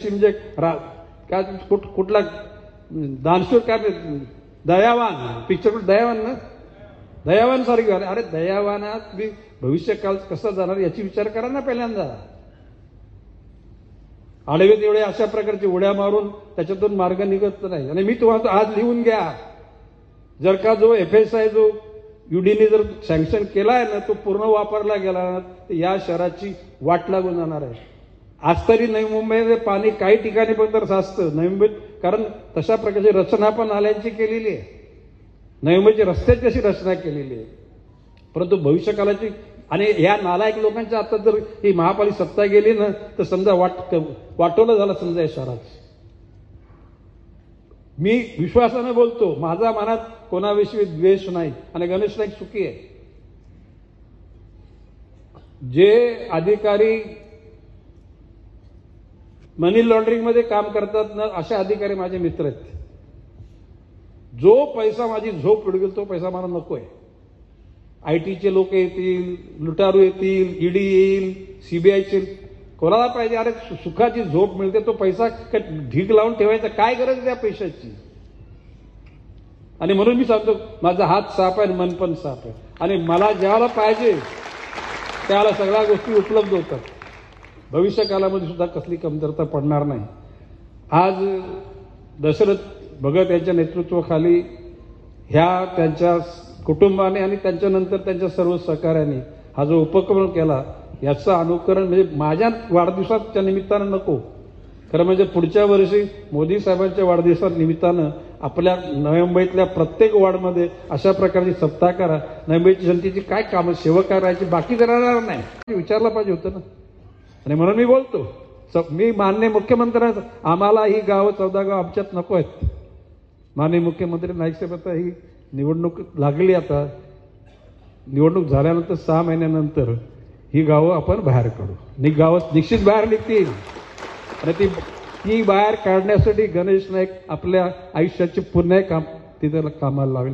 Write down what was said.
म्हणजे काय कुठला दानशूर काय दयावान पिक्चर दयावान ना दयावान सारखी अरे दयावानात मी भविष्यकाळ कसा जाणार याची विचार करा ना पहिल्यांदा. आडवे तेवढे अशा प्रकारची उड्या मारून त्याच्यातून मार्ग निघत नाही. आणि मी तुम्हाला आज लिहून घ्या, जर का जो FSI जो UDने जर सँक्शन केलाय ना तो पूर्ण वापरला गेला ना तर या शहराची वाट लागून जाणार आहे. आज तरी नवी मुंबईमध्ये पाणी काही ठिकाणी पण साचतं नवी मुंबईत, कारण तशा प्रकारची रचना पण नाल्यांची केलेली आहे. नवी मुंबईची रस्त्याची अशी रचना केलेली आहे. परंतु भविष्यकाळाची आणि या नालायक लोकांच्या आता जर ही महापालिका सत्ता गेली ना तर समजा वाटोळं झालं समजा या शहरात. मी विश्वासाने बोलतो, माझा मनात कोणाविषयी द्वेष नाही आणि गणेश नाईक सुखी आहे. जे अधिकारी मनी लॉन्ड्रिंग मध्ये काम करतात ना असे अधिकारी माझे मित्र आहेत. जो पैसा माझी झोप उडवेल तो पैसा मला नकोय. ITचे लोक येतील, लुटारू येतील, ED येईल, CBIचे कोणाला पाहिजे. अरे सुखाची झोप मिळते तो पैसा ढीक लावून ठेवायचा काय गरज आहे त्या पैशाची. आणि म्हणून मी सांगतो माझा हात साफ आहे, मन पण साफ आहे आणि मला ज्याला पाहिजे त्याला सगळ्या गोष्टी उपलब्ध होतात. भविष्य काळामध्ये सुद्धा कसली कमतरता पडणार नाही. आज दशरथ भगत यांच्या नेतृत्वाखाली ह्या त्यांच्या कुटुंबाने आणि त्यांच्यानंतर त्यांच्या सर्व सहकार्याने हा जो उपक्रम केला याचं अनुकरण म्हणजे माझ्या वाढदिवसाच्या निमित्तानं नको, खरं म्हणजे पुढच्या वर्षी मोदी साहेबांच्या वाढदिवसा निमित्तानं आपल्या नवी मुंबईतल्या प्रत्येक वॉर्डमध्ये अशा प्रकारची सप्ताह करा. नवी मुंबईची जनतेची काय कामं सेवा करायची बाकी राहणार नाही विचारला पाहिजे होतं ना. आणि म्हणून मी बोलतो, मी माननीय मुख्यमंत्र्यांचं आम्हाला ही गावं 14 गाव आमच्यात नको आहेत. माननीय मुख्यमंत्री नाईक साहेब आता ही निवडणूक लागली, आता निवडणूक झाल्यानंतर 6 महिन्यानंतर ही गावं आपण बाहेर काढू. गावं निश्चित बाहेर निघतील आणि ती बाहेर काढण्यासाठी गणेश नाईक आपल्या आयुष्याचे पुन्हा काम तिथे कामाला लावेल.